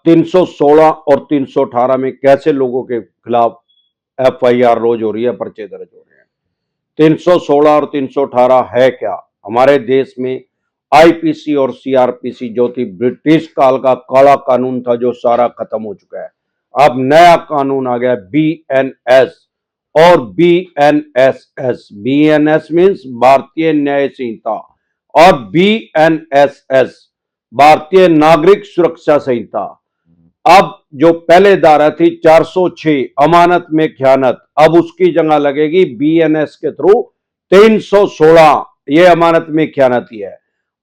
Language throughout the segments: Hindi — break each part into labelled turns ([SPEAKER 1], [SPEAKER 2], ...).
[SPEAKER 1] 316 और 318 में कैसे लोगों के खिलाफ FIR रोज हो रही है, पर्चे दर्ज हो रहे हैं। 316 और 318 है क्या? हमारे देश में IPC और CRPC जो थी ब्रिटिश काल का काला कानून था, जो सारा खत्म हो चुका है। अब नया कानून आ गया BNS और BNSS। BNS मीन्स भारतीय न्याय संहिता और BNSS भारतीय नागरिक सुरक्षा संहिता। अब जो पहले धारा थी 406 अमानत में खयानत, अब उसकी जगह लगेगी BNS के थ्रू 316, ये अमानत में खयानत ही है।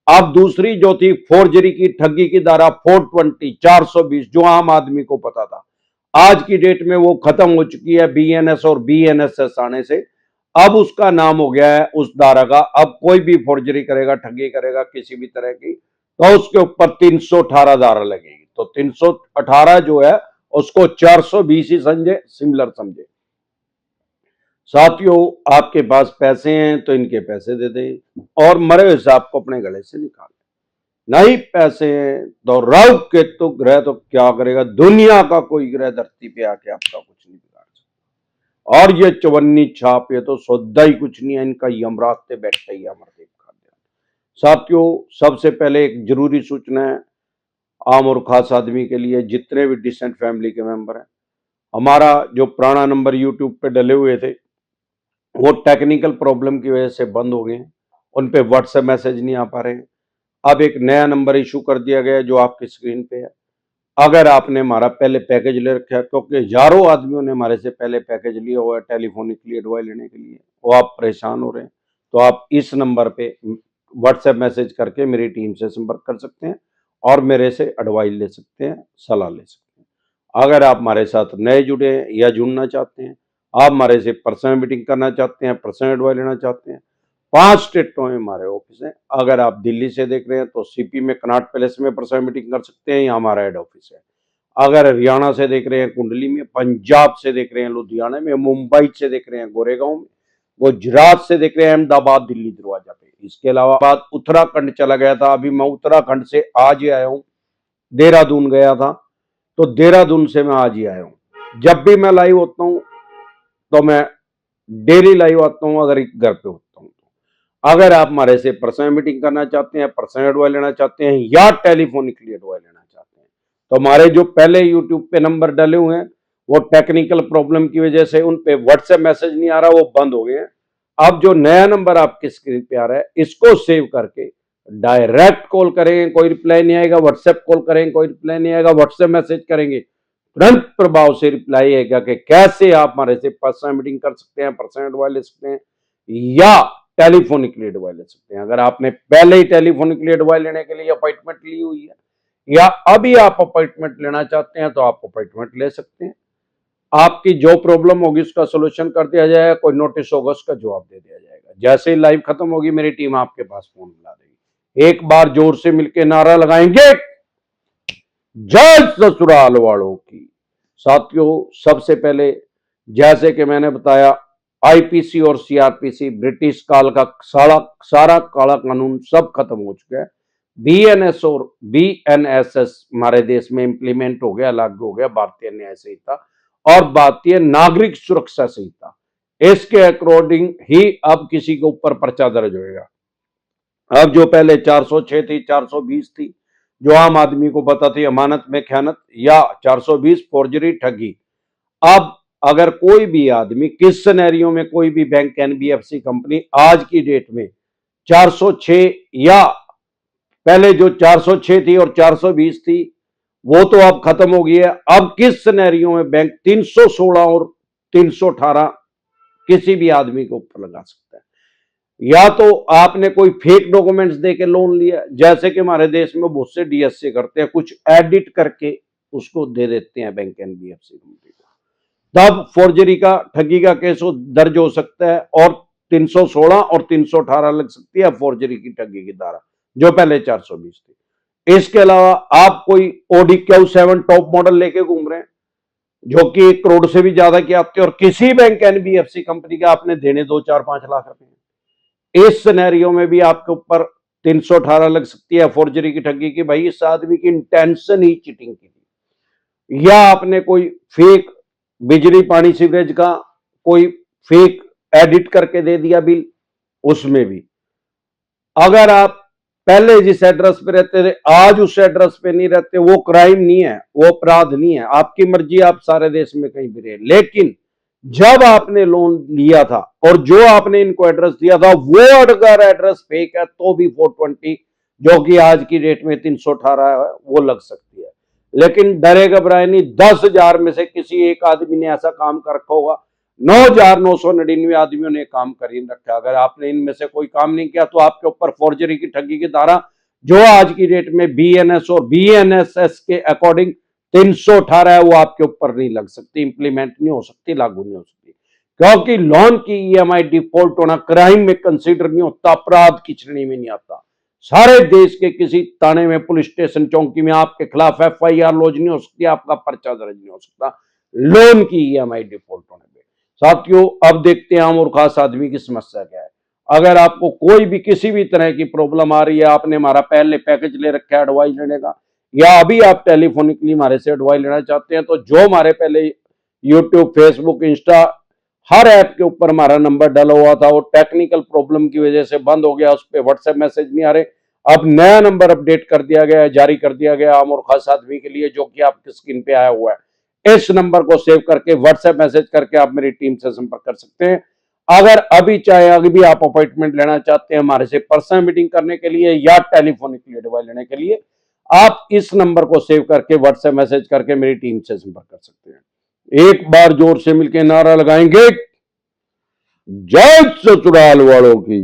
[SPEAKER 1] अब दूसरी जो थी फोर्जरी की ठगी की धारा 420 420, जो आम आदमी को पता था, आज की डेट में वो खत्म हो चुकी है BNS और BNSS आने से। अब उसका नाम हो गया है उस धारा का, अब कोई भी फोर्जरी करेगा, ठगी करेगा किसी भी तरह की, तो उसके ऊपर 318 धारा लगेगी। तो 318 जो है उसको 420 ही समझे, सिमिलर समझे। साथियों, आपके पास पैसे हैं तो इनके पैसे दे दें और मरे हुए सांप को अपने गले से निकाल लें। नहीं पैसे हैं तो राहु केतु ग्रह तो क्या करेगा, दुनिया का कोई ग्रह धरती पे आके आपका कुछ नहीं बिगाड़ सकता। और ये चवन्नी छाप, ये तो सौदा ही कुछ नहीं है, इनका यमराज पे बैठता ही अमरदेव खाद्यान्न। साथियों, सबसे पहले एक जरूरी सूचना है आम और खास आदमी के लिए, जितने भी डिसेंट फैमिली के मेंबर हैं, हमारा जो पुराना नंबर यूट्यूब पे डले हुए थे वो टेक्निकल प्रॉब्लम की वजह से बंद हो गए हैं, उन पे व्हाट्सएप मैसेज नहीं आ पा रहे हैं। अब एक नया नंबर इशू कर दिया गया है जो आपकी स्क्रीन पे है। अगर आपने हमारा पहले पैकेज ले रखा है, क्योंकि हजारों आदमियों ने हमारे से पहले पैकेज लिया हुआ है टेलीफोनिकली एडवाइस लेने के लिए, वो आप परेशान हो रहे हैं, तो आप इस नंबर पे व्हाट्सएप मैसेज करके मेरी टीम से संपर्क कर सकते हैं और मेरे से एडवाइस ले सकते हैं, सलाह ले सकते हैं। अगर आप हमारे साथ नए जुड़े हैं या जुड़ना चाहते हैं, आप हमारे से पर्सनल मीटिंग करना चाहते हैं, पर्सनल एडवाइस लेना चाहते हैं, 5 स्टेटों में हमारे ऑफिस है। अगर आप दिल्ली से देख रहे हैं तो CP में कनॉट पैलेस में पर्सनल मीटिंग कर सकते हैं, यहाँ हमारा हेड ऑफिस है। अगर हरियाणा से देख रहे हैं कुंडली में, पंजाब से देख रहे हैं लुधियाना में, मुंबई से देख रहे हैं गोरेगांव में, गुजरात से देख रहे हैं अहमदाबाद दिल्ली दरवाजा पे। इसके अलावा बात उत्तराखंड चला गया था, अभी मैं उत्तराखंड से आज ही आया हूँ, देहरादून गया था तो देहरादून से मैं आज ही आया हूँ। जब भी मैं लाइव होता हूँ तो मैं डेली लाइव आता हूँ, अगर घर पे होता हूँ तो। अगर आप हमारे से पर्सनल मीटिंग करना चाहते हैं, पर्सनल एडवाइस लेना चाहते हैं या टेलीफोनिकली एडवाइस लेना चाहते हैं, तो हमारे जो पहले यूट्यूब पे नंबर डाले हुए हैं वो टेक्निकल प्रॉब्लम की वजह से उन पे व्हाट्सएप मैसेज नहीं आ रहा, वो बंद हो गए हैं। अब जो नया नंबर आपकी स्क्रीन पे आ रहा है, इसको सेव करके डायरेक्ट कॉल करेंगे, कोई रिप्लाई नहीं आएगा, व्हाट्सएप कॉल करेंगे, कोई रिप्लाई नहीं आएगा, व्हाट्सएप मैसेज करेंगे, तुरंत प्रभाव से रिप्लाई आएगा कि कैसे आप हमारे से पर्सनल मीटिंग कर सकते हैं, पर्सनल एडवाइस ले सकते हैं या टेलीफोनिकली एडवाइस ले सकते हैं। अगर आपने पहले ही टेलीफोनिकली एडवाइस लेने के लिए अपॉइंटमेंट ली हुई है या अभी आप अपॉइंटमेंट लेना चाहते हैं तो आप अपॉइंटमेंट ले सकते हैं। आपकी जो प्रॉब्लम होगी उसका सोल्यूशन कर दिया जाएगा, कोई नोटिस होगा उसका जवाब दे दिया जाएगा। जैसे ही लाइव खत्म होगी मेरी टीम आपके पास फोन मिला देगी। एक बार जोर से मिलकर नारा लगाएंगे, जय ससुराल वालों की। साथियों, सबसे पहले जैसे कि मैंने बताया, IPC और CRPC ब्रिटिश काल का सारा काला कानून सब खत्म हो चुका है। BNS और BNSS हमारे देश में इंप्लीमेंट हो गया, लागू हो गया, भारतीय न्याय संहिता और भारतीय नागरिक सुरक्षा संहिता। इसके अकॉर्डिंग ही अब किसी के ऊपर पर्चा दर्ज होगा। अब जो पहले 406 थी, 420 थी, जो आम आदमी को पता थी अमानत में खयानत, या 420 फोर्जरी ठगी। अब अगर कोई भी आदमी किस सिनेरियो में कोई भी बैंक, NBFC कंपनी आज की डेट में 406 या पहले जो 406 थी और 420 थी वो तो अब खत्म हो गई है, अब किस सिनेरियो में बैंक 316 और 318 किसी भी आदमी के ऊपर लगा सकता है। या तो आपने कोई फेक डॉक्यूमेंट्स देके लोन लिया, जैसे कि हमारे देश में बहुत से DSA करते हैं, कुछ एडिट करके उसको दे देते हैं बैंक, NBFC कंपनी को, तब फोर्जरी का, ठगी का केस दर्ज हो सकता है और 316 और 318 लग सकती है फोर्जरी की, ठगी की धारा, जो पहले 420 थी। इसके अलावा आप कोई Audi Q7 टॉप मॉडल लेके घूम रहे हैं जो कि 1 करोड़ से भी ज्यादा की आते हैं और किसी बैंक, NBFC कंपनी के आपने देने 2, 4, 5 लाख रुपए, इस सिनेरियो में भी आपके ऊपर 318 लग सकती है फोर्जरी की, ठगी की। भाई इस आदमी की इंटेंशन ही चीटिंग की थी, या आपने कोई फेक बिजली पानी सीवरेज का कोई फेक एडिट करके दे दिया बिल, उसमें भी। अगर आप पहले जिस एड्रेस पे रहते थे आज उस एड्रेस पे नहीं रहते, वो क्राइम नहीं है, वो अपराध नहीं है, आपकी मर्जी, आप सारे देश में कहीं भी रहे। लेकिन जब आपने लोन लिया था और जो आपने इनको एड्रेस दिया था वो अगर एड्रेस फेक है तो भी 420 जो कि आज की डेट में 318 है वो लग सकती है। लेकिन डरे घबराए नहीं, 10,000 में से किसी एक आदमी ने ऐसा काम कर रखा होगा, 9,999 आदमियों ने काम कर ही रखा। अगर आपने इनमें से कोई काम नहीं किया तो आपके ऊपर फोर्जरी की ठगी की धारा जो आज की डेट में बीएनएस और बीएनएसएस के अकॉर्डिंग 318 है वो आपके ऊपर नहीं लग सकती, इंप्लीमेंट नहीं हो सकती, लागू नहीं हो सकती, क्योंकि लोन की ईएमआई डिफॉल्ट होना क्राइम में कंसीडर नहीं होता, अपराध की श्रेणी में नहीं आता। सारे देश के किसी थाने में, पुलिस स्टेशन, चौकी में आपके खिलाफ एफआईआर लॉन्च नहीं हो सकती, आपका पर्चा दर्ज नहीं हो सकता लोन की ईएमआई डिफॉल्ट होने पे। साथियों, अब देखते हैं आम और खास आदमी की समस्या क्या है। अगर आपको कोई भी किसी भी तरह की प्रॉब्लम आ रही है, आपने हमारा पहले पैकेज ले रखा है एडवाइस लेने का, या अभी आप टेलीफोनिकली हमारे से एडवाइस लेना चाहते हैं, तो जो हमारे पहले यूट्यूब, फेसबुक, इंस्टा हर ऐप के ऊपर हमारा नंबर डाला हुआ था, वो टेक्निकल प्रॉब्लम की वजह से बंद हो गया, उस पर व्हाट्सएप मैसेज नहीं आ रहे। अब नया नंबर अपडेट कर दिया गया है, जारी कर दिया गया आम और खास आदमी के लिए, जो कि आपकी स्क्रीन पे आया हुआ है। इस नंबर को सेव करके व्हाट्सएप मैसेज करके आप मेरी टीम से संपर्क कर सकते हैं। अगर अभी चाहे अभी भी आप अपॉइंटमेंट लेना चाहते हैं हमारे से पर्सनल मीटिंग करने के लिए या टेलीफोनिकली एडवाइस लेने के लिए, आप इस नंबर को सेव करके व्हाट्सएप मैसेज करके मेरी टीम से संपर्क कर सकते हैं। एक बार जोर से मिलकर नारा लगाएंगे, जय ससुराल वालों की।